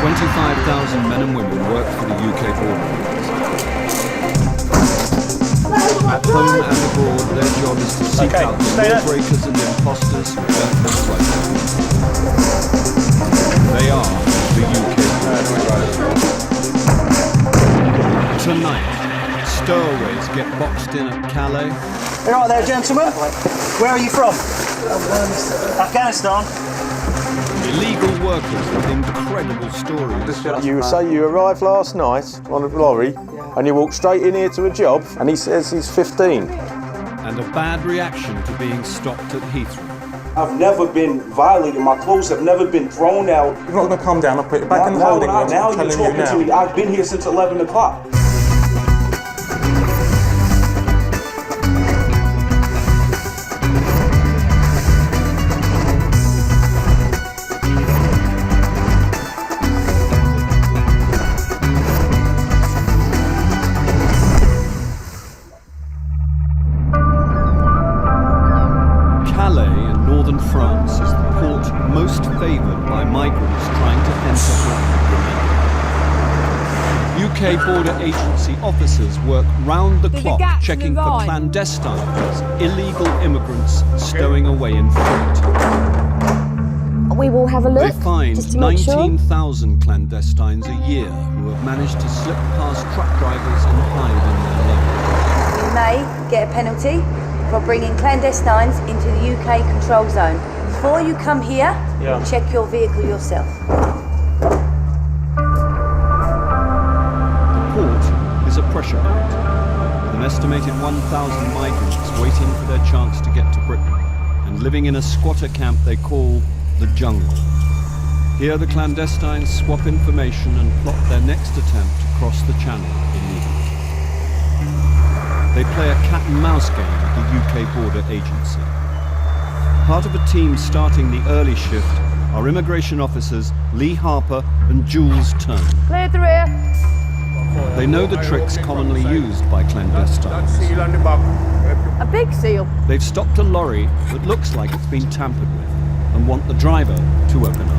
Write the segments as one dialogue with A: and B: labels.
A: 25,000 men and women work for the UK border. At home and abroad, their job is to seek out the lawbreakers and imposters who don't look like them. They are the UK border. Tonight, stowaways get boxed in at Calais.
B: You're right there, gentlemen. Where are you from? Afghanistan.
A: Illegal workers with incredible stories.
C: You say you arrived last night on a lorry and you walked straight in here to a job and he says he's 15.
A: And a bad reaction to being stopped at Heathrow.
D: I've never been violated. My clothes have never been thrown out.
E: You're not going to calm down. I'll put it back in the holding room.
D: Now you're talking to me. I've been here since 11 o'clock.
A: France is the port most favoured by migrants trying to enter Britain. UK border agency officers work round the clock checking for clandestines, illegal immigrants stowing away in freight.
F: We will have a look.
A: They find
F: just to make
A: 19,000 clandestines a year who have managed to slip past truck drivers and hide in their
G: You
A: load.
G: may get a penalty for bringing clandestines into the UK control zone. Before you come here, check your vehicle yourself.
A: The port is a pressure point, with an estimated 1,000 migrants waiting for their chance to get to Britain and living in a squatter camp they call the jungle. Here the clandestines swap information and plot their next attempt to cross the channel illegally. They play a cat and mouse game with the UK border agency. Part of a team starting the early shift are immigration officers Lee Harper and Jules Turner.
F: Clear the rear.
A: They know the tricks commonly used by clandestines.
F: A big seal.
A: They've stopped a lorry that looks like it's been tampered with and want the driver to open up.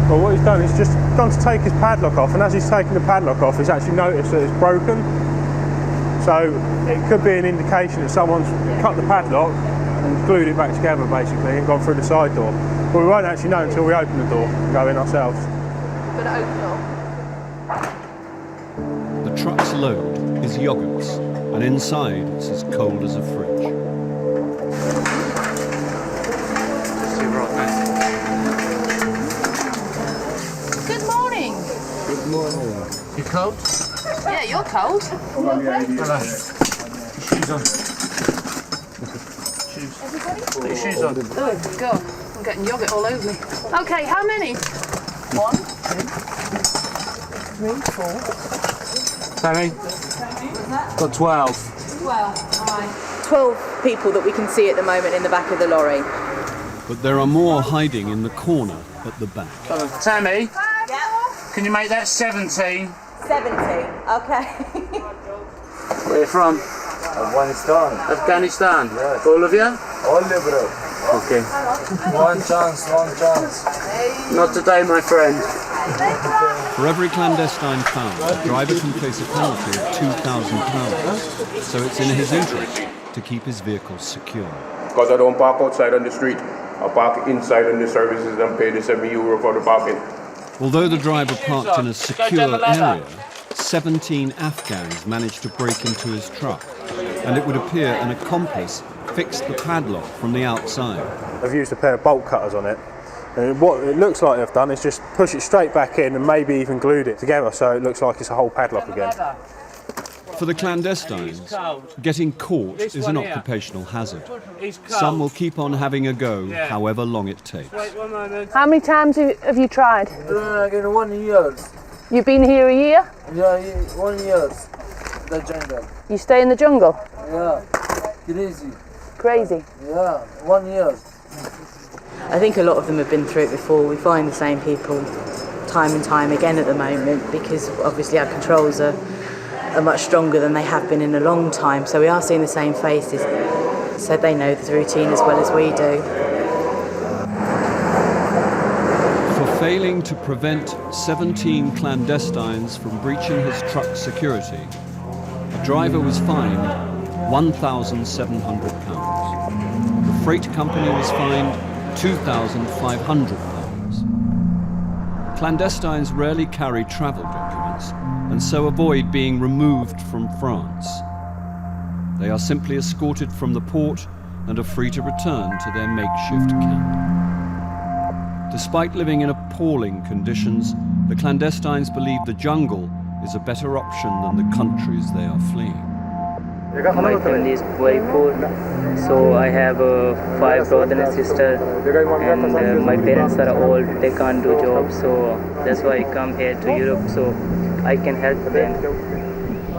E: Well, what he's done is just gone to take his padlock off, and as he's taking the padlock off, he's actually noticed that it's broken. So it could be an indication that someone's cut the padlock and glued it back together basically and gone through the side door. But we won't actually know until we open the door and go in ourselves.
F: Gonna open it.
A: The truck's load is yogurts, and inside it's as cold as a fridge.
F: Good morning.
C: Good morning.
H: You cold?
F: Yeah, you're cold.
H: Hello. Shoes on. Shoes.
F: Everybody?
H: Put your shoes on.
F: Oh, God. I'm getting yoghurt all over me. Okay, how many? 1, 2, 3, 4.
H: Sammy? Got 12.
F: 12, all right.
G: 12 people that we can see at the moment in the back of the lorry.
A: But there are more hiding in the corner at the back.
H: Tammy?
G: Yeah.
H: Can you make that 17?
G: 17, okay.
H: Where are you from?
C: Afghanistan.
H: Afghanistan?
C: Yes.
H: All of you?
C: Only, bro.
H: Okay.
C: One chance, one chance.
H: Not today, my friend.
A: For every clandestine found, the driver can face a penalty of £2,000, so it's in his interest to keep his vehicles secure.
I: Because I don't park outside on the street, I park inside on the services and pay the €7 for the parking.
A: Although the driver parked in a secure area, 17 Afghans managed to break into his truck, and it would appear an accomplice fixed the padlock from the outside.
E: I've used a pair of bolt cutters on it, and what it looks like they've done is just push it straight back in and maybe even glued it together so it looks like it's a whole padlock again.
A: For the clandestines, getting caught is an occupational hazard. Some will keep on having a go, however long it takes.
F: How many times have you tried?
J: 1 year.
F: You've been here a year?
J: Yeah, 1 year. The jungle.
F: You stay in the jungle?
J: Yeah. Crazy.
F: Crazy?
J: Yeah, 1 year.
G: I think a lot of them have been through it before. We find the same people time and time again at the moment because obviously our controls are much stronger than they have been in a long time. So we are seeing the same faces. So they know the routine as well as we do.
A: For Failing to prevent 17 clandestines from breaching his truck's security, the driver was fined £1,700. The freight company was fined £2,500. Clandestines rarely carry travel documents and so avoid being removed from France. They are simply escorted from the port and are free to return to their makeshift camp. Despite living in appalling conditions, the clandestines believe the jungle is a better option than the countries they are fleeing.
K: My family is very poor, so I have 5 brothers and sisters, and my parents are old, they can't do jobs, so that's why I come here to Europe, so I can help them.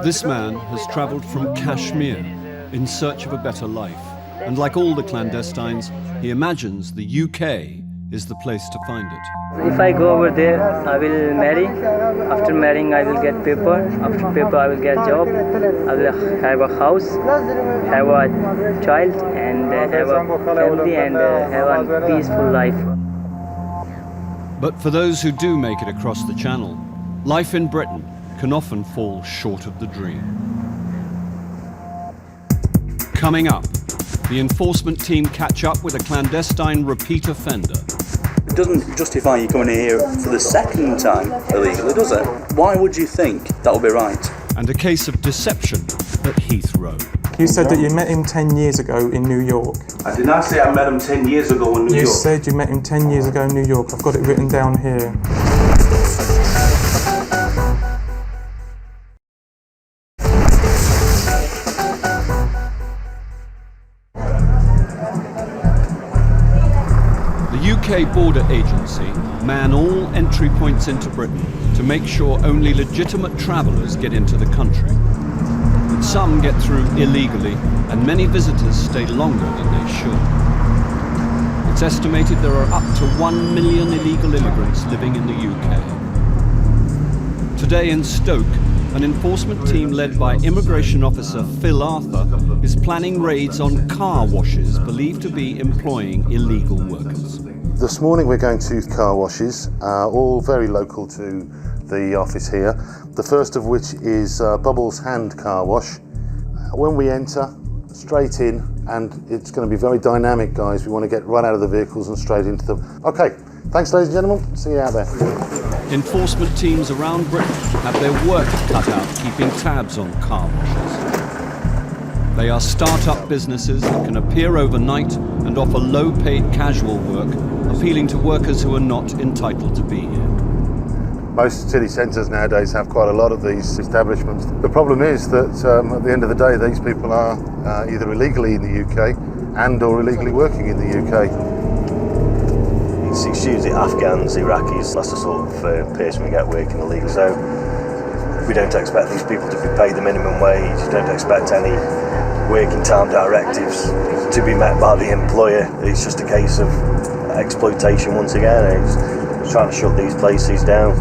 A: This man has travelled from Kashmir in search of a better life, and like all the clandestines, he imagines the UK is the place to find it.
K: If I go over there, I will marry. After marrying, I will get paper. After paper, I will get job. I will have a house, have a child, and have a family, and have a peaceful life.
A: But for those who do make it across the channel, life in Britain can often fall short of the dream. Coming up, the enforcement team catch up with a clandestine repeat offender.
B: It doesn't justify you coming here for the second time illegally, does it? Why would you think that would be right?
A: And a case of deception at Heathrow.
L: You said that you met him 10 years ago in New York.
D: I did not say I met him 10 years ago in New York.
L: You said you met him 10 years ago in New York. I've got it written down here.
A: The UK Border Agency man all entry points into Britain to make sure only legitimate travellers get into the country. But some get through illegally, and many visitors stay longer than they should. It's estimated there are up to 1 million illegal immigrants living in the UK. Today in Stoke, an enforcement team led by immigration officer Phil Arthur is planning raids on car washes believed to be employing illegal workers.
M: This morning we're going to car washes, all very local to the office here. The first of which is Bubbles Hand Car Wash. When we enter, straight in, and it's going to be very dynamic, guys. We want to get right out of the vehicles and straight into them. Okay, thanks ladies and gentlemen, see you out there.
A: Enforcement teams around Britain have their work cut out keeping tabs on car washes. They are start-up businesses that can appear overnight and offer low-paid casual work, appealing to workers who are not entitled to be here.
M: Most city centres nowadays have quite a lot of these establishments. The problem is that at the end of the day, these people are either illegally in the UK and or illegally working in the UK.
N: It's usually Afghans, Iraqis, that's the sort of person we get working illegally. So we don't expect these people to be paid the minimum wage, we don't expect any working time directives to be met by the employer. It's just a case of exploitation once again. It's trying to shut these places down.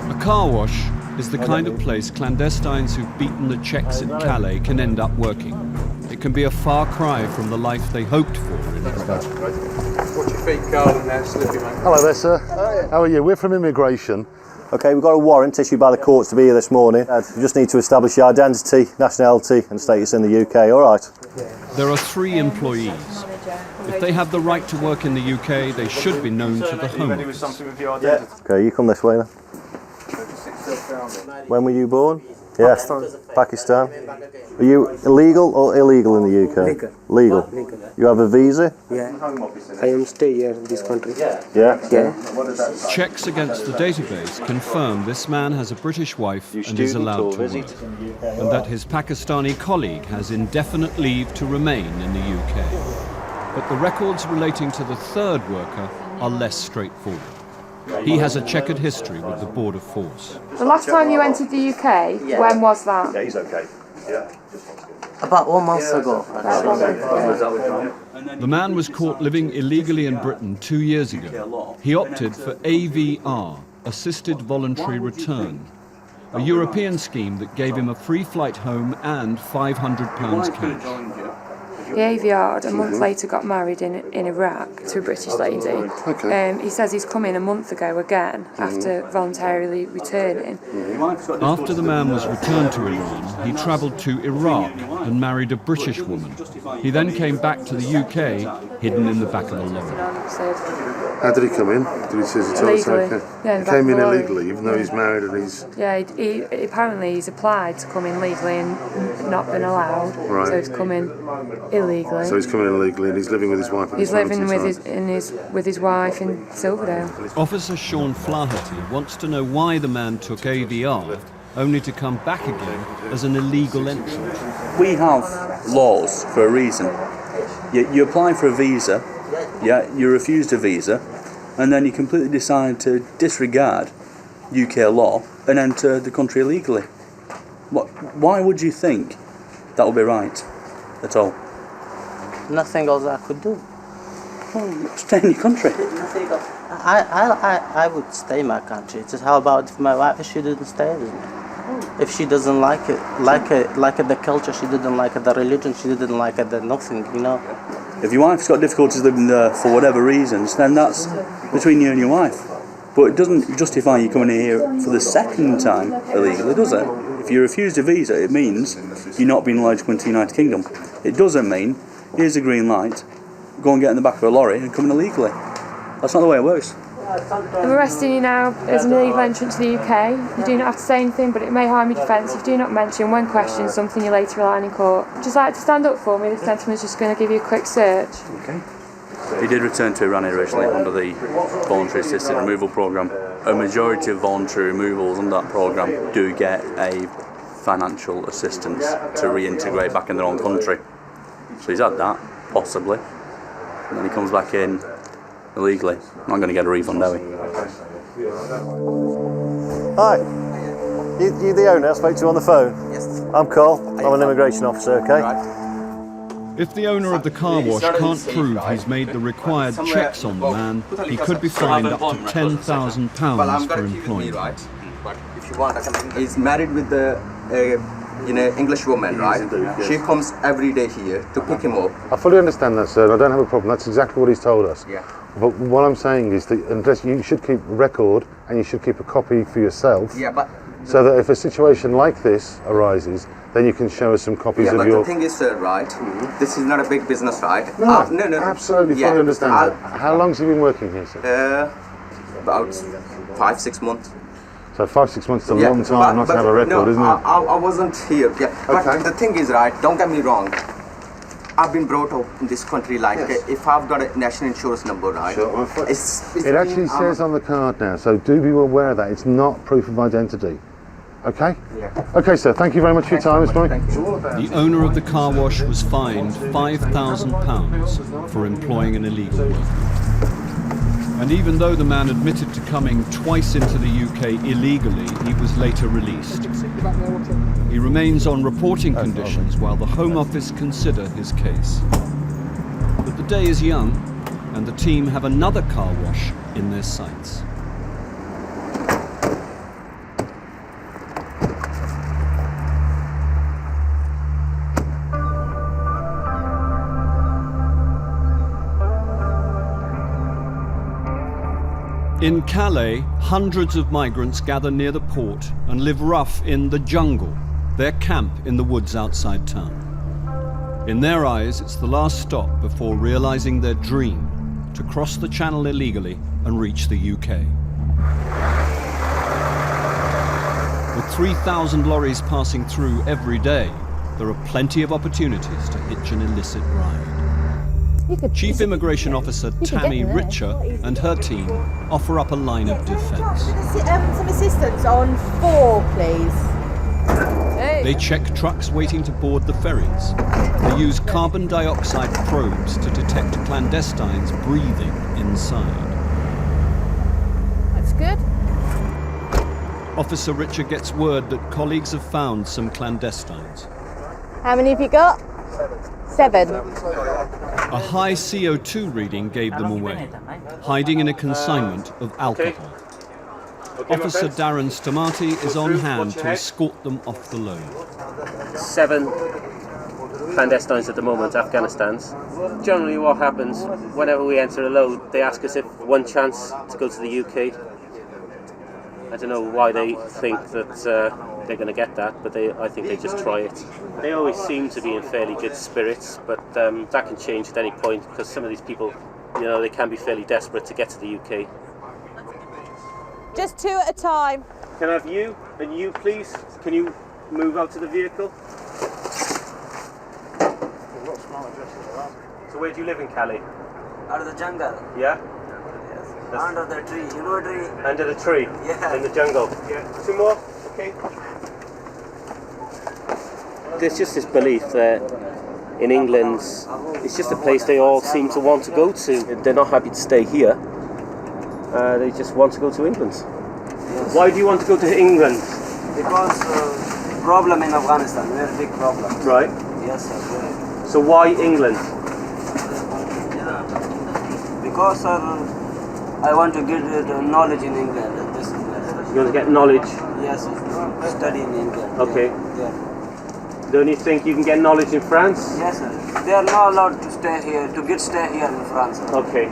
A: A car wash is the kind of place clandestines who've beaten the Czechs at Calais can end up working. It can be a far cry from the life they hoped for in Britain.
I: Watch your feet, Carl, and they're slippy, mate.
M: Hello there, sir. How are you? We're from immigration.
N: Okay, we've got a warrant issued by the courts to be here this morning. You just need to establish your identity, nationality and status in the UK, all right?
A: There are 3 employees. If they have the right to work in the UK, they should be known to the Home Office.
N: Yeah. Okay, you come this way then. When were you born? Yes, Pakistan. Are you illegal or illegal in the UK? Legal. You have a visa?
O: Yeah. I am stay here in this country.
N: Yeah?
O: Yeah.
A: Checks against the database confirm this man has a British wife and is allowed to work, and that his Pakistani colleague has indefinite leave to remain in the UK. But the records relating to the third worker are less straightforward. He has a checkered history with the Border Force.
P: The last time you entered the UK, when was that?
N: Yeah, he's okay. Yeah.
O: About 1 month ago.
A: The man was caught living illegally in Britain 2 years ago. He opted for AVR, Assisted Voluntary Return, a European scheme that gave him a free flight home and £500 cash.
P: the AVR'd, a month later got married in Iraq to a British lady.
M: Okay.
P: He says he's come in a month ago again after voluntarily returning.
A: After the man was returned to Iran, he travelled to Iraq and married a British woman. He then came back to the UK, hidden in the back of a lorry.
M: How did he come in? Did he say he told us
P: Illegally.
M: okay?
P: Yeah, in
M: He
P: the
M: came
P: back
M: in
P: of a lorry.
M: illegally, even though he's married and he's...
P: Yeah, he apparently he's applied to come in legally and not been allowed.
M: Right.
P: So he's come in illegally.
M: So he's coming in illegally and he's living with his wife. at
P: He's
M: this moment
P: living
M: in
P: with
M: time.
P: his wife in Silverdale.
A: Officer Sean Flaherty wants to know why the man took AVR only to come back again as an illegal entrant.
B: We have laws for a reason. You apply for a visa, yeah, you're refused a visa, and then you completely decide to disregard UK law and enter the country illegally. Why would you think that would be right at all?
O: Nothing else I could do.
B: Well, stay in your country.
O: I would stay in my country. Just how about if my wife, she didn't stay with me? If she doesn't like it, the culture, she didn't like it, the religion, she didn't like it, the nothing, you know.
B: If your wife's got difficulties living there for whatever reasons, then that's between you and your wife. But it doesn't justify you coming here for the second time illegally, does it? If you're refused a visa, it means you're not being allowed to come into the United Kingdom. It doesn't mean, here's a green light, go and get in the back of a lorry and come in illegally. That's not the way it works.
P: I'm arresting you now as an illegal entrant to the UK. You do not have to say anything, but it may harm your defence if you do not mention, when questioned, something you later rely on in court. Would you like to stand up for me? This gentleman's just going to give you a quick search.
B: Okay. He did return to Iran originally under the voluntary assisted removal programme. A majority of voluntary removals under that programme do get a financial assistance to reintegrate back in their own country. So he's had that, possibly. And then he comes back in illegally. Not going to get a refund, are we?
N: Hi. You the owner? I spoke to you on the phone. Yes. I'm Carl. I'm an immigration officer, okay?
A: If the owner of the car wash can't prove he's made the required checks on the man, he could be fined up to £10,000 for employment.
Q: If you want, he's married with the English woman, right? She comes every day here to pick him up.
M: I fully understand that, sir, and I don't have a problem. That's exactly what he's told us.
Q: Yeah.
M: But what I'm saying is that unless you should keep a record and you should keep a copy for yourself.
Q: Yeah, but
M: so that if a situation like this arises, then you can show us some copies of your...
Q: the thing is, sir, right, this is not a big business, right?
M: No,
Q: no.
M: Absolutely, fully understand that. How long have you been working here, sir?
Q: About 5-6 months.
M: So 5-6 months is a long time not to have a record, isn't it?
Q: I wasn't here. Yeah, but the thing is, right, don't get me wrong. I've been brought up in this country, like, if I've got a national insurance number, right?
M: Sure. It actually says on the card now, so do be aware of that. It's not proof of identity. Okay?
Q: Yeah.
M: Okay, sir. Thank you very much for your time this morning.
A: The owner of the car wash was fined £5,000 for employing an illegal worker. And even though the man admitted to coming twice into the UK illegally, he was later released. He remains on reporting conditions while the Home Office consider his case. But the day is young, and the team have another car wash in their sights. In Calais, hundreds of migrants gather near the port and live rough in the jungle, their camp in the woods outside town. In their eyes, it's the last stop before realizing their dream to cross the channel illegally and reach the UK. With 3,000 lorries passing through every day, there are plenty of opportunities to hitch an illicit ride. Chief Immigration Officer Tammy Richer and her team offer up a line of defence.
G: Some assistance on 4, please.
A: They check trucks waiting to board the ferries. They use carbon dioxide probes to detect clandestines breathing inside.
G: That's good.
A: Officer Richer gets word that colleagues have found some clandestines.
G: How many have you got? 7.
A: A high CO2 reading gave them away, hiding in a consignment of alcohol. Officer Darren Stamati is on hand to escort them off the load.
K: 7.
R: clandestines at the moment, Afghanistan's. Generally what happens, whenever we enter a load, they ask us if one chance to go to the UK. I don't know why they think that they're going to get that, but I think they just try it. They always seem to be in fairly good spirits, but that can change at any point because some of these people, you know, they can be fairly desperate to get to the UK.
S: Just 2 at a time.
R: Can I have you and you, please? Can you move out to the vehicle? So where do you live in Cali?
T: Out of the jungle.
R: Yeah?
T: Yes. Under the tree. You know a tree?
R: Under the tree?
T: Yeah.
R: In the jungle? Yeah. 2 more? Okay. There's just this belief that in England, it's just a place they all seem to want to go to. They're not happy to stay here. They just want to go to England.
T: Yes.
R: Why do you want to go to England?
T: Because problem in Afghanistan, very big problem.
R: Right.
T: Yes, sir. Very.
R: So why England?
T: Because I want to get knowledge in England.
R: You want to get knowledge?
T: Yes, study in England.
R: Okay.
T: Yeah.
R: Don't you think you can get knowledge in France?
T: Yes, sir. They are not allowed to stay here, stay here in France. Sir.
R: Okay.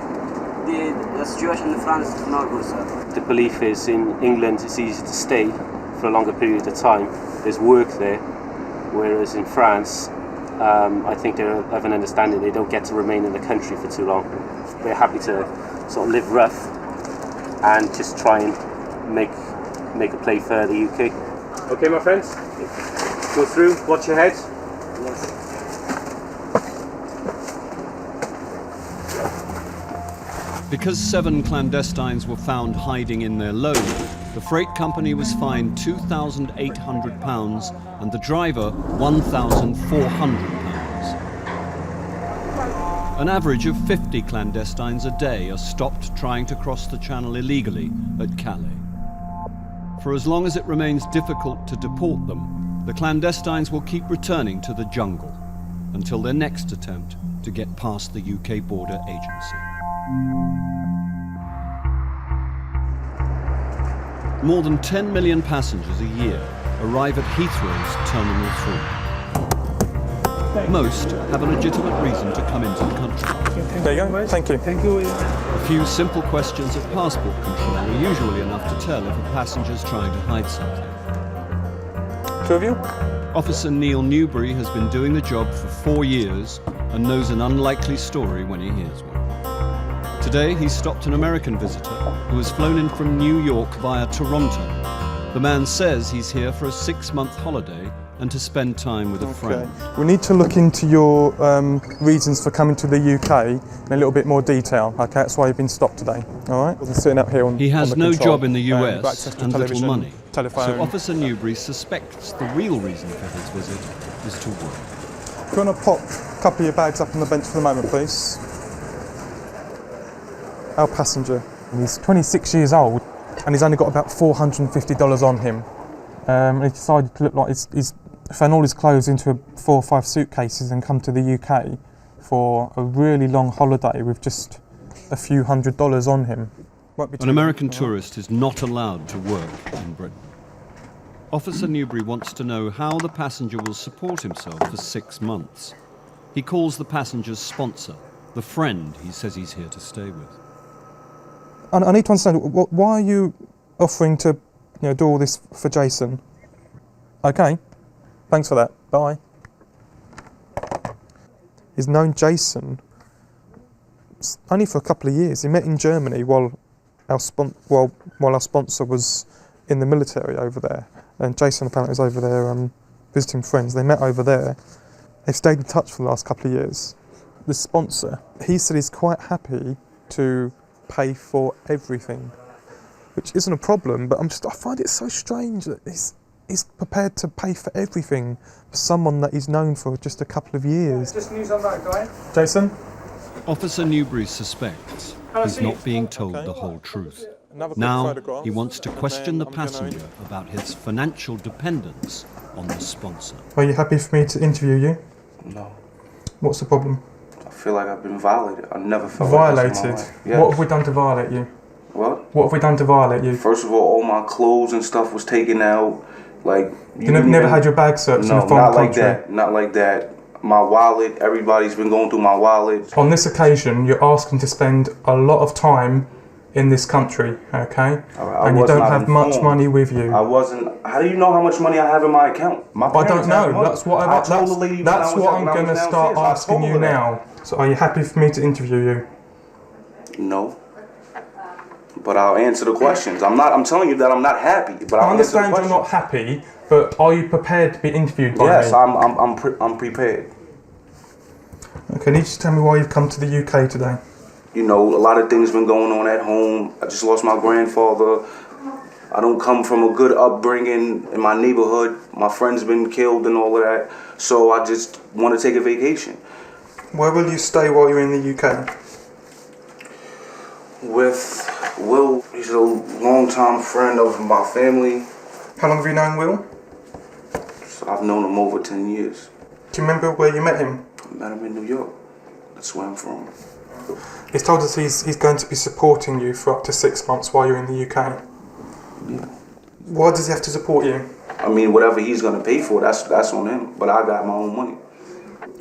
T: The situation in France is not good, sir.
R: The belief is in England it's easy to stay for a longer period of time. There's work there, whereas in France, I think they have an understanding they don't get to remain in the country for too long. They're happy to sort of live rough and just try and make a play for the UK. Okay, my friends, go through, watch your head.
T: Yes.
A: Because 7 clandestines were found hiding in their load, the freight company was fined £2,800 and the driver £1,400. An average of 50 clandestines a day are stopped trying to cross the channel illegally at Calais. For as long as it remains difficult to deport them, the clandestines will keep returning to the jungle until their next attempt to get past the UK border agency. More than 10 million passengers a year arrive at Heathrow's Terminal 3. Most have a legitimate reason to come into the country.
L: There you go. Thank you. Thank you.
A: A few simple questions at passport control are usually enough to tell if a passenger's trying to hide something.
L: 2 of you?
A: Officer Neil Newbury has been doing the job for 4 years and knows an unlikely story when he hears one. Today he stopped an American visitor who was flown in from New York via Toronto. The man says he's here for a 6-month holiday and to spend time with a friend.
L: We need to look into your reasons for coming to the UK in a little bit more detail. Okay, that's why you've been stopped today. All right. We're sitting up here on.
A: He has
L: on the
A: no
L: control,
A: job in the US
L: access to
A: and little
L: television,
A: money.
L: telephone.
A: So Officer Newbury suspects the real reason for his visit is to work.
L: Do you want to pop a couple of your bags up on the bench for the moment, please? Our passenger. He's 26 years old and he's only got about $450 on him. He decided to look like he's found all his clothes into 4 or 5 suitcases and come to the UK for a really long holiday with just a few $100s on him.
A: An American tourist is not allowed to work in Britain. Officer Newbury wants to know how the passenger will support himself for 6 months. He calls the passenger's sponsor, the friend he says he's here to stay with.
L: I need to understand, why are you offering to do all this for Jason? Okay, thanks for that, bye. He's known Jason only for a couple of years. He met in Germany while our sponsor was in the military over there. And Jason apparently was over there visiting friends. They met over there. They've stayed in touch for the last couple of years. The sponsor, he said he's quite happy to pay for everything, which isn't a problem, but I find it so strange that he's prepared to pay for everything for someone that he's known for just a couple of years.
E: Just news on that guy.
L: Jason?
A: Officer Newbury suspects he's not being told the whole truth. Now he wants to question the passenger about his financial dependence on the sponsor.
L: Are you happy for me to interview you?
U: No.
L: What's the problem?
U: I feel like I've been violated. I never felt
L: violated.
U: Like this in my life. Yes.
L: What have we done to violate you?
U: What?
L: What have we done to violate you?
U: First of all my clothes and stuff was taken out. Like
L: you never had your bag searched in a foreign country?
U: Not like that. my wallet. Everybody's been going through my wallet.
L: On this occasion, you're asking to spend a lot of time in this country, okay? And you don't have much money with you.
U: I wasn't. How do you know how much money I have in my account? My
L: I don't know.
U: money.
L: That's what
U: I told the lady.
L: That's what I'm going to start asking you now. So, are you happy for me to interview you?
U: No. But I'll answer the questions. I'm not. I'm telling you that I'm not happy. But
L: I understand you're not happy, but are you prepared to be interviewed by me?
U: Yes, I'm prepared.
L: Okay, can you just tell me why you've come to the UK today?
U: You know, a lot of things been going on at home. I just lost my grandfather. I don't come from a good upbringing in my neighborhood. My friend's been killed and all of that. So I just want to take a vacation.
L: Where will you stay while you're in the UK?
U: With Will. He's a long-time friend of my family.
L: How long have you known Will?
U: So I've known him over 10 years.
L: Do you remember where you met him?
U: I met him in New York. That's where I'm from.
L: He's told us he's going to be supporting you for up to 6 months while you're in the UK.
U: Yeah.
L: Why does he have to support you?
U: I mean, whatever he's going to pay for, that's on him. But I got my own money.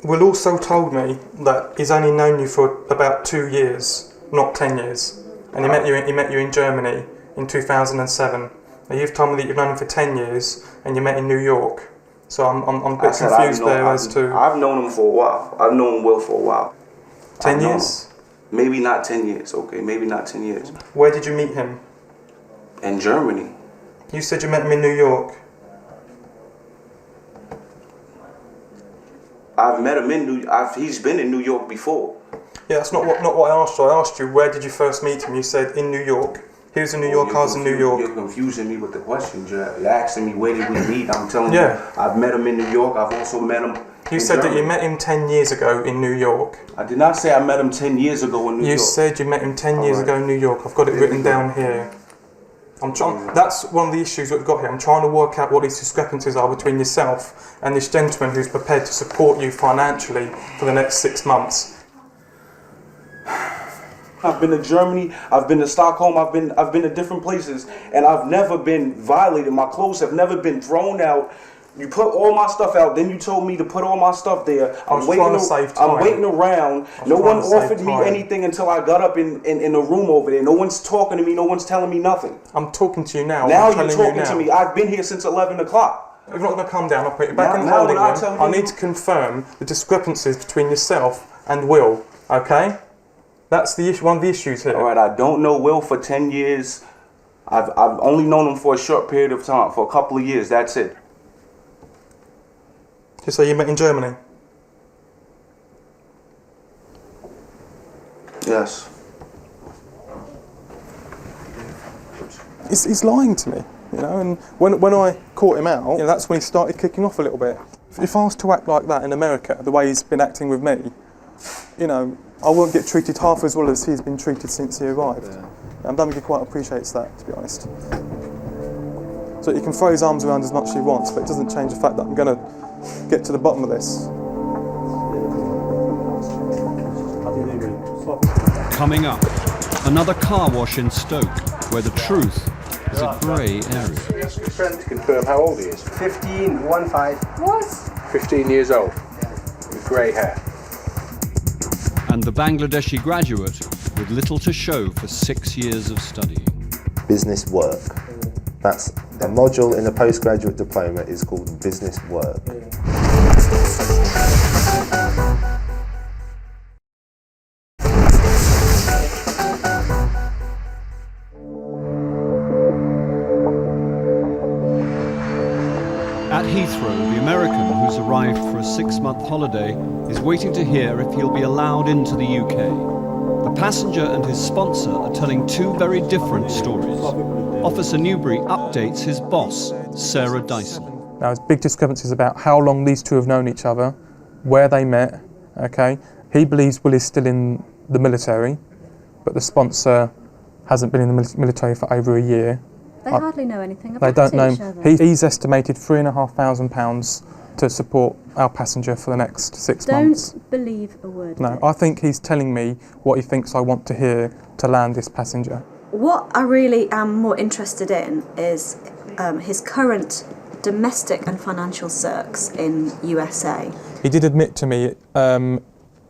L: Will also told me that he's only known you for about 2 years, not 10 years. And he met you in Germany in 2007. Now you've told me that you've known him for 10 years and you met in New York. So I'm a bit confused there as to...
U: I've known him for a while. I've known Will for a while.
L: 10 years?
U: Maybe not 10 years, okay. Maybe not 10 years.
L: Where did you meet him?
U: In Germany.
L: You said you met him in New York.
U: I've met him in New York. He's been in New York before.
L: Yeah, that's not what I asked you. I asked you, where did you first meet him? You said in New York. He was in New York, I was in New York.
U: You're confusing me with the questions. You're asking me where did we meet. I'm telling you, I've met him in New York. I've also met him
L: You said that you met him 10 years ago in New York.
U: I did not say I met him 10 years ago in New York.
L: You said you met him 10 years ago in New York. I've got it written down here. That's one of the issues that we've got here. I'm trying to work out what these discrepancies are between yourself and this gentleman who's prepared to support you financially for the next 6 months.
U: I've been to Germany, I've been to Stockholm, I've been to different places, and I've never been violated. My clothes have never been thrown out. You put all my stuff out, then you told me to put all my stuff there. I'm waiting around. No one offered me anything until I got up in the room over there. No one's talking to me, no one's telling me nothing.
L: I'm talking to you now.
U: Now you're talking to me. I've been here since 11 o'clock.
L: If you're not going to calm down, I'll put you back in the holding room. I need to confirm the discrepancies between yourself and Will, okay? That's the issue, one of the issues here.
U: Alright, I don't know Will for 10 years. I've only known him for a short period of time, for a couple of years, that's it.
L: You say you met in Germany?
U: Yes.
L: He's lying to me, you know, and when I caught him out, you know, that's when he started kicking off a little bit. If I was to act like that in America, the way he's been acting with me, you know, I won't get treated half as well as he's been treated since he arrived. Yeah. And I don't think he quite appreciates that, to be honest. So he can throw his arms around as much as he wants, but it doesn't change the fact that I'm going to get to the bottom of this.
A: Coming up, another car wash in Stoke, where the truth is a grey area.
I: Ask your friend to confirm how old he is.
T: 15.
P: What?
I: 15 years old, with grey hair.
A: And the Bangladeshi graduate with little to show for 6 years of studying.
M: Business work. That's a module in a postgraduate diploma is called business work.
A: At Heathrow, the American who's arrived for a 6-month holiday is waiting to hear if he'll be allowed into the UK. The passenger and his sponsor are telling two very different stories. Officer Newbury updates his boss, Sarah Dyson.
L: Now, there's big discrepancies about how long these two have known each other, where they met, okay? He believes Will is still in the military, but the sponsor hasn't been in the military for over a year.
S: They hardly know anything about
L: each other. They don't know. He's estimated £3,500 to support our passenger for the next 6 months.
S: Don't believe a word.
L: No, I think he's telling me what he thinks I want to hear to land this passenger.
S: What I really am more interested in is his current domestic and financial circs in USA.
L: He did admit to me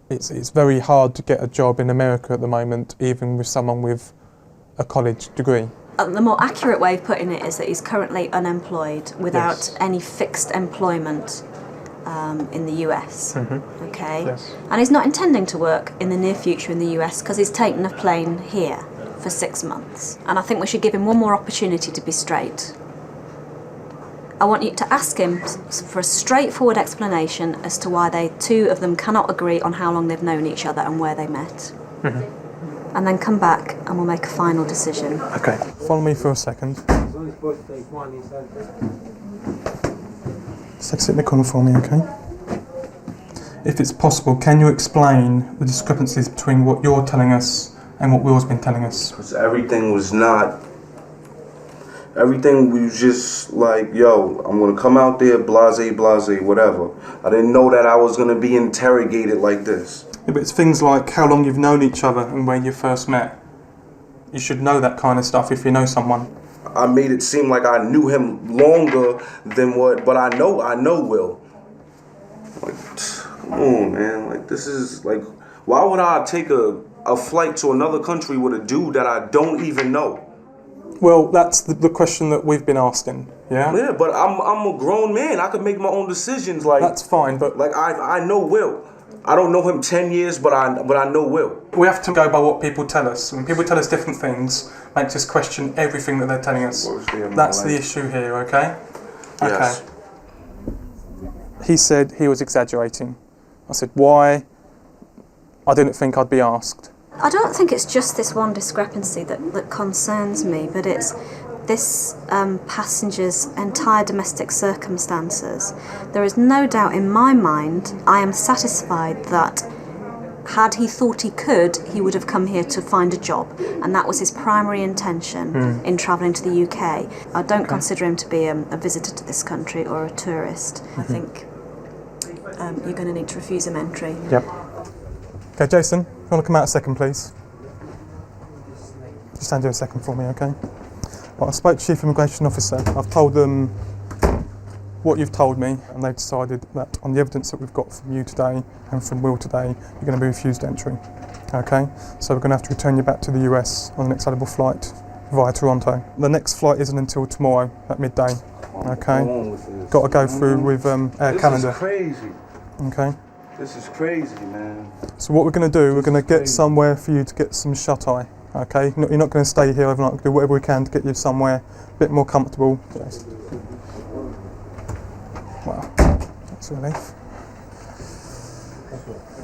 L: it's very hard to get a job in America at the moment, even with someone with a college degree.
S: The more accurate way of putting it is that he's currently unemployed without any fixed employment in the US. Okay, and he's not intending to work in the near future in the US because he's taken a plane here for 6 months. And I think we should give him one more opportunity to be straight. I want you to ask him for a straightforward explanation as to why they two of them cannot agree on how long they've known each other and where they met. And then come back and we'll make a final decision.
L: Okay, follow me for a second. Just sit in the corner for me, okay? If it's possible, can you explain the discrepancies between what you're telling us and what Will's been telling us?
U: Because everything was just like, yo, I'm gonna come out there, blase, whatever. I didn't know that I was gonna be interrogated like this.
L: Yeah, but it's things like how long you've known each other and where you first met. You should know that kind of stuff if you know someone.
U: I made it seem like I knew him longer than what, but I know Will. Like, come on, man. Like, this is like, why would I take a flight to another country with a dude that I don't even know?
L: Well, that's the question that we've been asking, yeah?
U: Yeah, but I'm a grown man. I could make my own decisions. Like,
L: that's fine, but
U: like I know Will. I don't know him 10 years, but I know Will.
L: We have to go by what people tell us. When people tell us different things, makes us question everything that they're telling us. That's the issue here, okay?
U: Yes.
L: Okay. He said he was exaggerating. I said, why? I didn't think I'd be asked.
S: I don't think it's just this one discrepancy that concerns me, but it's this passenger's entire domestic circumstances. There is no doubt in my mind, I am satisfied that had he thought he could, he would have come here to find a job, and that was his primary intention in travelling to the UK. I don't consider him to be a visitor to this country or a tourist. I think you're going to need to refuse him entry.
L: Yep. Okay, Jason, you want to come out a second, please? Just stand here a second for me, okay? Well, I spoke to Chief Immigration Officer. I've told them what you've told me, and they've decided that on the evidence that we've got from you today and from Will today, you're going to be refused entry. Okay? So we're going to have to return you back to the US on the next available flight via Toronto. The next flight isn't until tomorrow at midday. Okay? Got to go through with Air Canada.
U: This is crazy.
L: Okay?
U: This is crazy, man.
L: So what we're going to do, we're going to get somewhere for you to get some shut-eye. Okay, you're not going to stay here overnight. We'll do whatever we can to get you somewhere a bit more comfortable. Wow, that's a relief.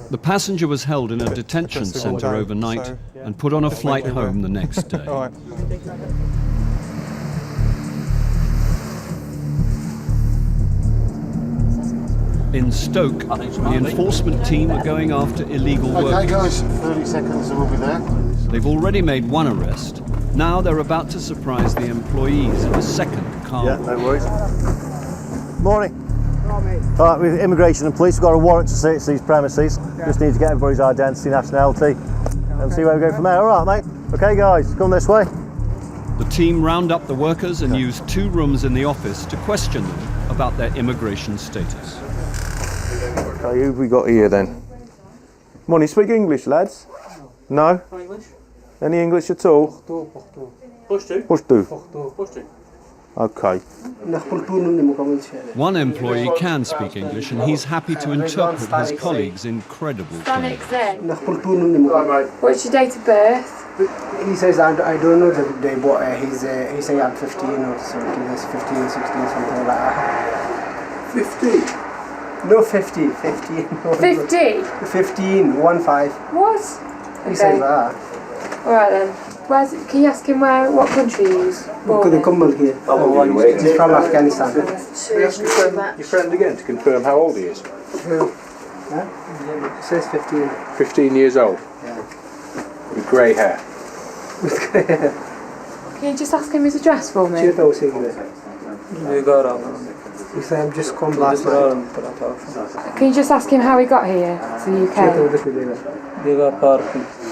A: The passenger was held in a detention centre overnight and put on a flight home the next day.
L: All right.
A: In Stoke, the enforcement team are going after illegal workers.
M: Okay guys, 30 seconds and we'll be there.
A: They've already made one arrest. Now they're about to surprise the employees of a second car.
N: Yeah, no worries. Morning. Alright, with immigration and police, we've got a warrant to search these premises. Just need to get everybody's identity, nationality, and see where we go from there. Alright, mate? Okay, guys, come this way.
A: The team round up the workers and use 2 rooms in the office to question them about their immigration status.
I: Okay, who have we got here then? Come on, you speak English, lads? No?
K: English?
I: Any English at all?
K: Pushtu.
I: Okay.
A: One employee can speak English and he's happy to interpret his colleagues' incredible terms.
P: What's your date of birth?
C: He says, I don't know the day, but he says I'm 15 or something, that's 15, 16, something like that.
U: 50?
C: No, 50, 15.
P: 50?
C: 15, 1-5.
P: What?
C: He says that.
P: Alright then. Can you ask him what country he's born
C: They
P: in?
C: come here. He's from Afghanistan.
I: Can we ask your friend again to confirm how old he is?
C: He says 15.
I: 15 years old?
C: Yeah.
I: With grey hair?
C: With grey hair.
P: Can you just ask him his address for me?
C: He said, I've just come last night.
P: Can you just ask him how he got here to the UK?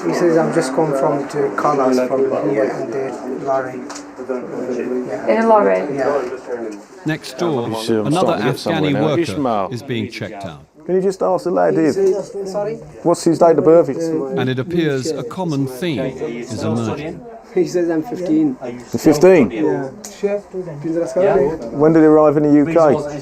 C: He says, I've just come from to call us from here and there, Lorry.
P: In a lorry?
A: Next door, another Afghani worker is being checked out.
H: Can you just ask the lad here,
C: Sorry?
H: what's his date of birth?
A: And it appears a common theme is emerging.
C: He says I'm 15.
H: 15?
C: Yeah.
H: When did he arrive in the UK?
C: He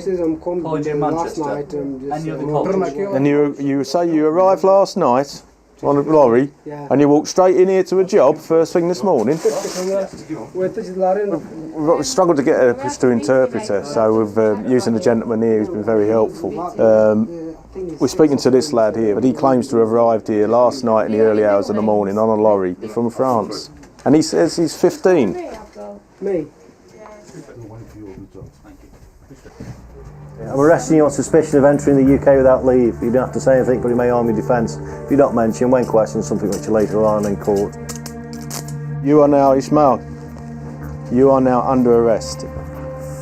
C: says I'm coming last night.
H: And you say you arrived last night on a lorry, and you walked straight in here to a job first thing this morning? We've struggled to get a Pashto interpreter, so we've using the gentleman here who's been very helpful. We're speaking to this lad here, but he claims to have arrived here last night in the early hours of the morning on a lorry from France. And he says he's 15.
C: Me?
N: I'm arresting you on suspicion of entering the UK without leave. You don't have to say anything, but you may harm your defence. If you don't mention, when questioned, something which you later on in court.
H: You are now, Ismail, you are now under arrest.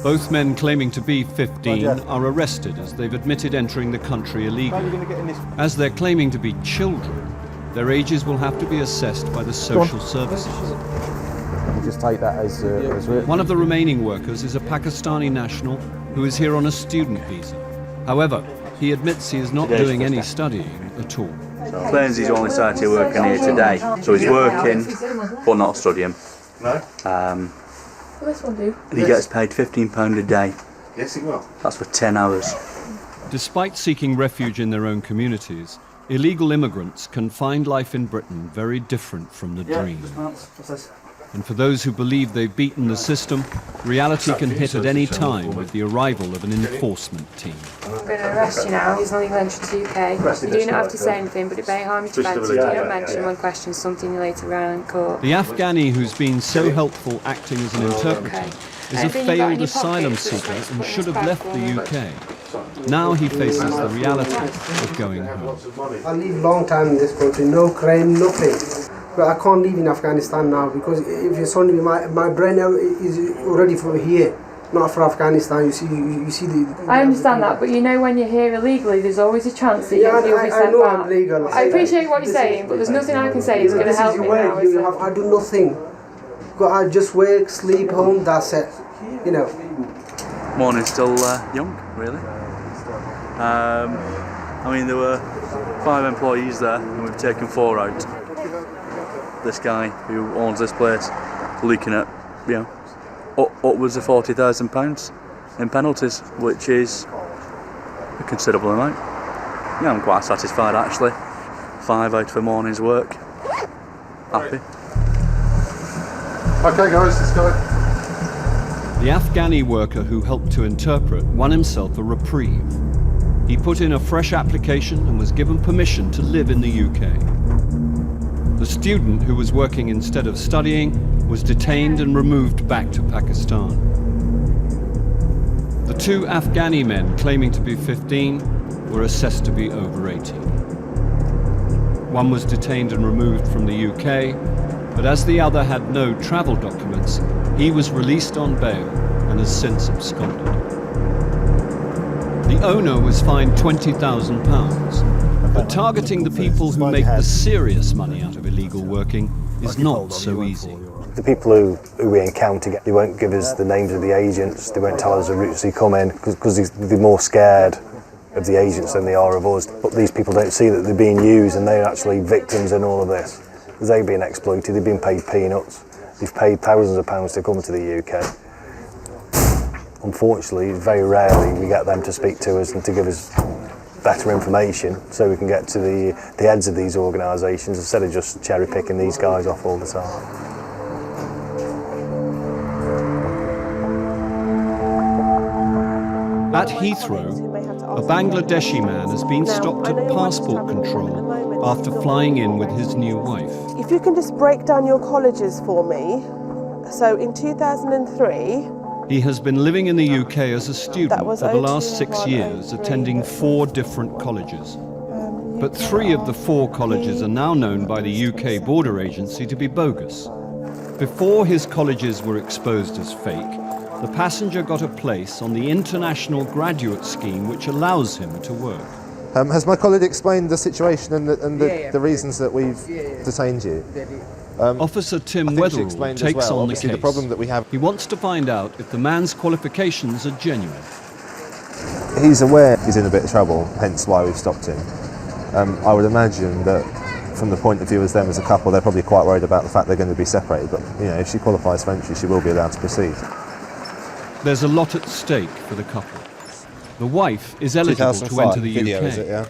A: Both men claiming to be 15 are arrested as they've admitted entering the country illegally. As they're claiming to be children, their ages will have to be assessed by the social services.
H: Just take that as written.
A: One of the remaining workers is a Pakistani national who is here on a student visa. However, he admits he is not doing any studying at all.
B: Claims he's only started working here today, so he's working but not studying. And he gets paid £15 a day.
M: Yes, he will.
B: That's for 10 hours.
A: Despite seeking refuge in their own communities, illegal immigrants can find life in Britain very different from the dream. And for those who believe they've beaten the system, reality can hit at any time with the arrival of an enforcement team.
P: I'm going to arrest you now. He's not illegal entry to the UK. You do not have to say anything, but it may harm your defence. You do not mention when questioned something you later around in court.
A: The Afghani who's been so helpful acting as an interpreter is a failed asylum seeker and should have left the UK. Now he faces the reality of going home.
C: I live long time in this country, no crime, nothing. But I can't live in Afghanistan now because if you saw me, my brain is already for here, not for Afghanistan. You see the.
P: I understand that, but you know when you're here illegally, there's always a chance that you'll be sent
C: I know
P: back.
C: I'm legal.
P: I appreciate what you're saying, but there's nothing I can say that's going to help me now. Is it?
C: I do nothing. I just work, sleep, home. That's it. You know.
B: Morning's still young, really. I mean, there were 5 employees there, and we've taken 4 out. This guy who owns this place looking at, upwards of £40,000 in penalties, which is a considerable amount. Yeah, I'm quite satisfied actually. 5 out of a morning's work. Happy.
M: Okay guys, let's go.
A: The Afghani worker who helped to interpret won himself a reprieve. He put in a fresh application and was given permission to live in the UK. The student who was working instead of studying was detained and removed back to Pakistan. The 2 Afghani men claiming to be 15 were assessed to be over 18. One was detained and removed from the UK, but as the other had no travel documents, he was released on bail and has since absconded. The owner was fined £20,000. But targeting the people who make the serious money out of illegal working is not so easy.
N: The people who we encounter, they won't give us the names of the agents, they won't tell us the routes they come in, because they're more scared of the agents than they are of us. But these people don't see that they're being used and they're actually victims in all of this. They're being exploited, they've been paid peanuts, they've paid thousands of pounds to come to the UK. Unfortunately, very rarely we get them to speak to us and to give us better information so we can get to the heads of these organisations instead of just cherry picking these guys off all the time.
A: At Heathrow, a Bangladeshi man has been stopped at passport control after flying in with his new wife.
V: If you can just break down your colleges for me. So in 2003,
A: he has been living in the UK as a student for the last 6 years, attending 4 different colleges. But 3 of the 4 colleges are now known by the UK Border Agency to be bogus. Before his colleges were exposed as fake, the passenger got a place on the International Graduate Scheme, which allows him to work.
L: Has my colleague explained the situation and the reasons that we've detained you?
A: Officer Tim
H: I think she
A: Weatherall
H: explained as
A: takes
H: well,
A: on the
H: obviously
A: case.
H: the problem that we have.
A: He wants to find out if the man's qualifications are genuine.
F: He's aware he's in a bit of trouble, hence why we've stopped him. I would imagine that from the point of view as them as a couple, they're probably quite worried about the fact they're going to be separated, but you know, if she qualifies for entry, she will be allowed to proceed.
A: There's a lot at stake for the couple. The wife is eligible to enter the
F: video,
A: UK.
F: is it, yeah?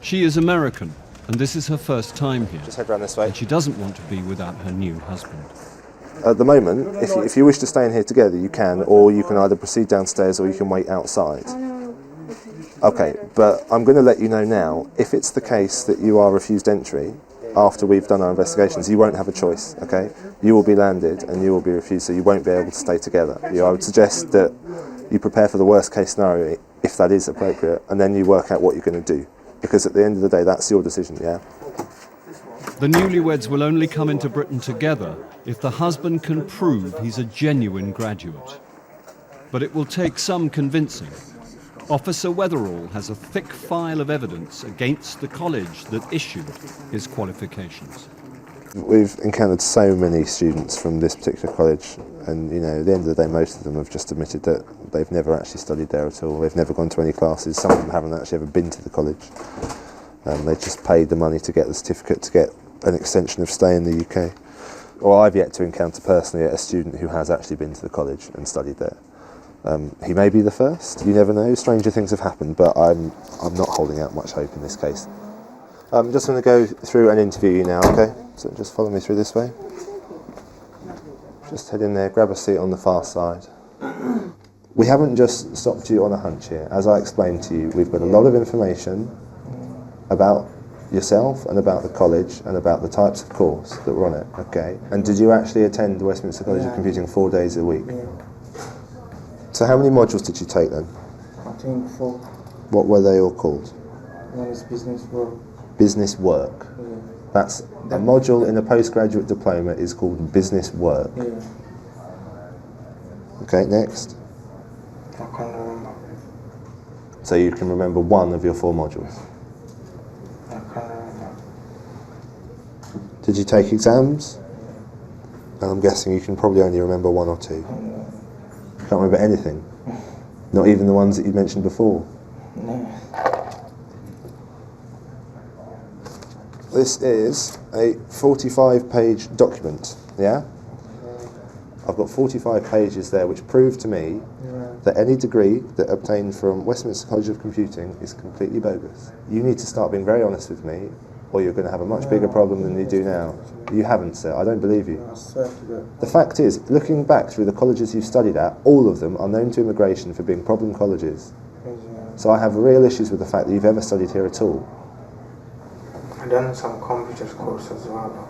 A: She is American, and this is her first time here.
F: Just head round this way.
A: And she doesn't want to be without her new husband.
F: At the moment, if you wish to stay in here together, you can, or you can either proceed downstairs or you can wait outside. Okay, but I'm going to let you know now, if it's the case that you are refused entry, after we've done our investigations, you won't have a choice, okay? You will be landed and you will be refused, so you won't be able to stay together. I would suggest that you prepare for the worst case scenario, if that is appropriate, and then you work out what you're going to do. Because at the end of the day, that's your decision, yeah?
A: The newlyweds will only come into Britain together if the husband can prove he's a genuine graduate. But it will take some convincing. Officer Weatherall has a thick file of evidence against the college that issued his qualifications.
F: We've encountered so many students from this particular college, and you know, at the end of the day, most of them have just admitted that they've never actually studied there at all. They've never gone to any classes. Some of them haven't actually ever been to the college. They just paid the money to get the certificate to get an extension of stay in the UK. Well, I've yet to encounter personally a student who has actually been to the college and studied there. He may be the first, you never know, stranger things have happened, but I'm not holding out much hope in this case. I'm just going to go through and interview you now, okay? So just follow me through this way. Just head in there, grab a seat on the far side. We haven't just stopped you on a hunch here. As I explained to you, we've got a lot of information about yourself and about the college and about the types of course that were on it, okay? And did you actually attend the Westminster College of Computing 4 days a week?
C: Yeah.
F: So how many modules did you take then?
C: I think 4.
F: What were they all called?
C: One is business work.
F: Business work.
C: Yeah.
F: That's a module in a postgraduate diploma is called business work.
C: Yeah.
F: Okay, next.
C: I can't remember.
F: So you can remember one of your 4 modules.
C: I can't remember.
F: Did you take exams? And I'm guessing you can probably only remember 1 or 2. You can't remember anything? Not even the ones that you mentioned before?
C: No.
F: This is a 45-page document, yeah? I've got 45 pages there which prove to me that any degree that obtained from Westminster College of Computing is completely bogus. You need to start being very honest with me, or you're going to have a much bigger problem than you do now. You haven't, sir. I don't believe you.
C: I swear to God.
F: The fact is, looking back through the colleges you've studied at, all of them are known to immigration for being problem colleges. So I have real issues with the fact that you've ever studied here at all.
C: I've done some computer course as well.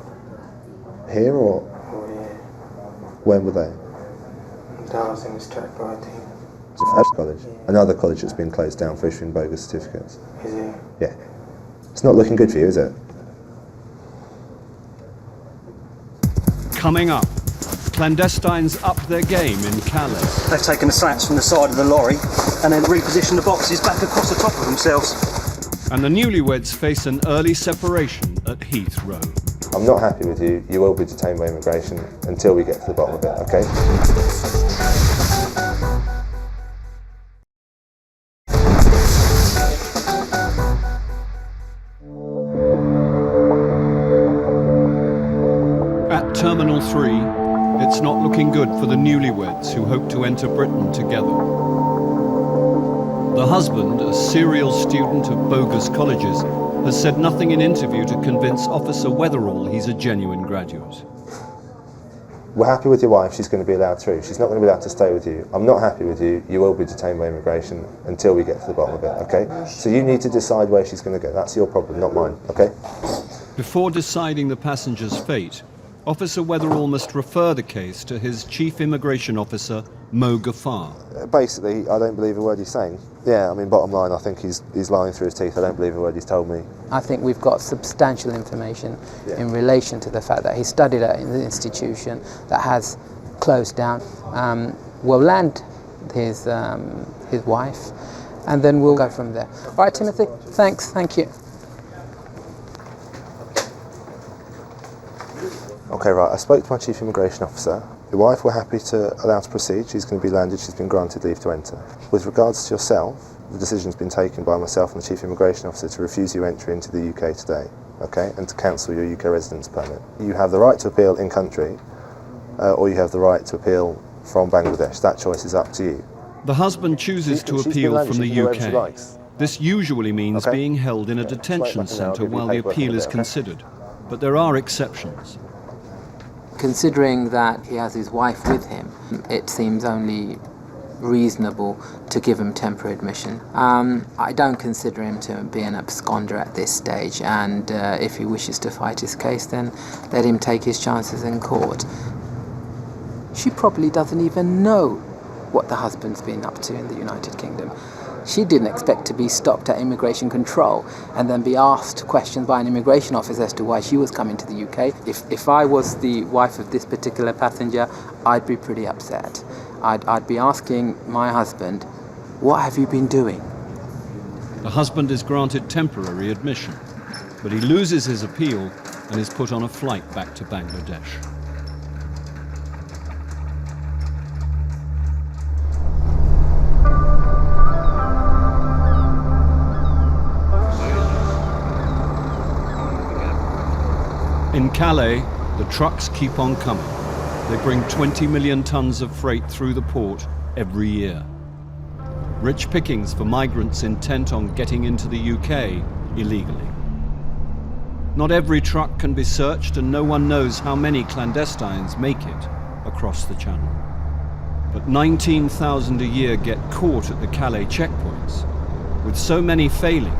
F: Here or
C: Oh yeah.
F: when were they?
C: That was in Sniffer, I think.
F: College. Another college that's been closed down for issuing bogus certificates.
C: Is it?
F: Yeah. It's not looking good for you, is it?
A: Coming up, clandestines up their game in Calais.
J: They've taken the slats from the side of the lorry and then repositioned the boxes back across the top of themselves.
A: And the newlyweds face an early separation at Heathrow.
F: I'm not happy with you. You will be detained by immigration until we get to the bottom of it, okay?
A: At Terminal 3, it's not looking good for the newlyweds who hope to enter Britain together. The husband, a serial student of bogus colleges, has said nothing in interview to convince Officer Weatherall he's a genuine graduate.
F: We're happy with your wife, she's going to be allowed through. She's not going to be allowed to stay with you. I'm not happy with you, you will be detained by immigration until we get to the bottom of it, okay? So you need to decide where she's going to go. That's your problem, not mine, okay?
A: Before deciding the passenger's fate, Officer Weatherall must refer the case to his Chief Immigration Officer, Mo Ghaffar.
F: Basically, I don't believe a word he's saying. Yeah, I mean, bottom line, I think he's lying through his teeth. I don't believe a word he's told me.
W: I think we've got substantial information in relation to the fact that he studied at an institution that has closed down. We'll land his wife, and then we'll go from there. All right, Timothy, thanks, thank you.
F: Okay, right, I spoke to my Chief Immigration Officer. Your wife were happy to allow to proceed. She's going to be landed, she's been granted leave to enter. With regards to yourself, the decision's been taken by myself and the Chief Immigration Officer to refuse you entry into the UK today, okay, and to cancel your UK residence permit. You have the right to appeal in country, or you have the right to appeal from Bangladesh. That choice is up to you.
A: The husband chooses to appeal from the UK. This usually means being held in a detention centre while the appeal is considered, but there are exceptions.
W: Considering that he has his wife with him, it seems only reasonable to give him temporary admission. I don't consider him to be an absconder at this stage, and if he wishes to fight his case, then let him take his chances in court. She probably doesn't even know what the husband's been up to in the United Kingdom. She didn't expect to be stopped at immigration control and then be asked questions by an immigration officer as to why she was coming to the UK. If I was the wife of this particular passenger, I'd be pretty upset. I'd be asking my husband, what have you been doing?
A: The husband is granted temporary admission, but he loses his appeal and is put on a flight back to Bangladesh. In Calais, the trucks keep on coming. They bring 20 million tons of freight through the port every year. Rich pickings for migrants intent on getting into the UK illegally. Not every truck can be searched, and no one knows how many clandestines make it across the channel. But 19,000 a year get caught at the Calais checkpoints. With so many failing,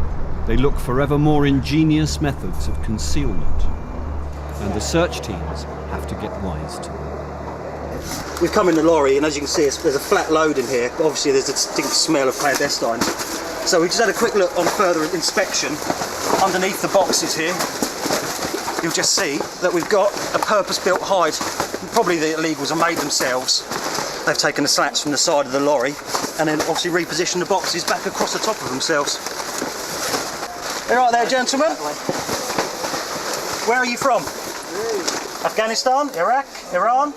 A: they look for ever more ingenious methods of concealment. And the search teams have to get wise to them.
J: We've come in the lorry, and as you can see, there's a flat load in here. Obviously, there's a distinct smell of clandestines. So we just had a quick look on further inspection. Underneath the boxes here, you'll just see that we've got a purpose-built hide. Probably the illegals have made themselves. They've taken the slats from the side of the lorry and then obviously repositioned the boxes back across the top of themselves. All right there, gentlemen. Where are you from? Afghanistan, Iraq, Iran?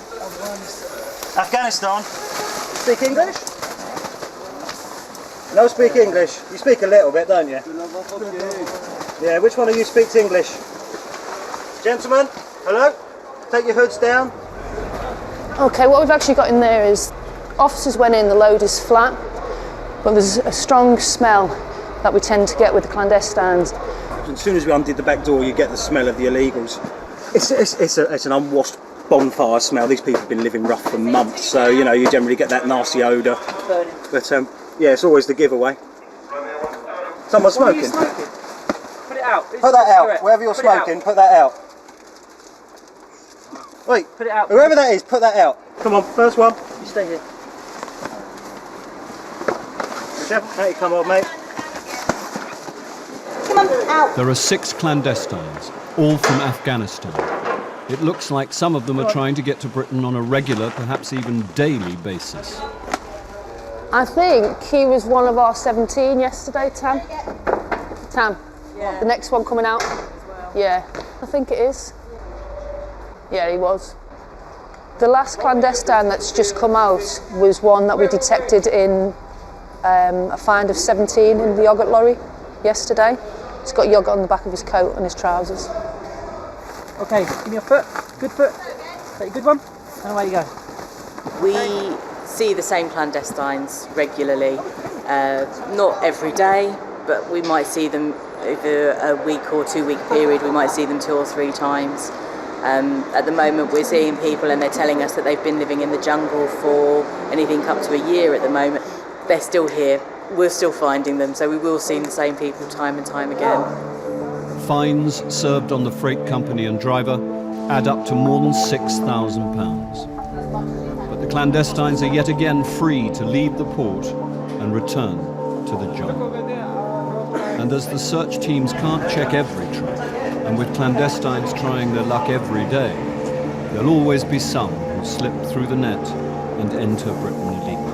J: Afghanistan. Speak English? No, speak English. You speak a little bit, don't you? Yeah, which one of you speaks English? Gentlemen, hello? Take your hoods down.
D: Okay, what we've actually got in there is officers went in, the load is flat, but there's a strong smell that we tend to get with the clandestines.
J: As soon as we undid the back door, you get the smell of the illegals. It's an unwashed bonfire smell. These people have been living rough for months, so you know you generally get that nasty odour. But yeah, it's always the giveaway. Someone's smoking.
K: Put it out.
J: Put that out. Wherever you're smoking, put that out. Wait.
K: Put it out.
J: Whoever that is, put that out. Come on, first one.
K: You stay here.
J: Out you come on, mate.
S: Come on, out.
A: There are 6 clandestines, all from Afghanistan. It looks like some of them are trying to get to Britain on a regular, perhaps even daily basis.
D: I think he was one of our 17 yesterday, Tam. Tam,
S: Yeah.
D: the next one coming out? Yeah, I think it is. Yeah, he was. The last clandestine that's just come out was one that we detected in a find of 17 in the yoghurt lorry yesterday. He's got yoghurt on the back of his coat and his trousers.
K: Okay, give me your foot. Good foot. Take a good one. And away you go.
G: We see the same clandestines regularly. Not every day, but we might see them over a week or 2 week period. We might see them 2 or 3 times. At the moment we're seeing people and they're telling us that they've been living in the jungle for anything up to a year at the moment. They're still here. We're still finding them, so we will see the same people time and time again.
A: Fines served on the freight company and driver add up to more than £6,000. But the clandestines are yet again free to leave the port and return to the jungle. And as the search teams can't check every truck, and with clandestines trying their luck every day, there'll always be some who slip through the net and enter Britain illegally.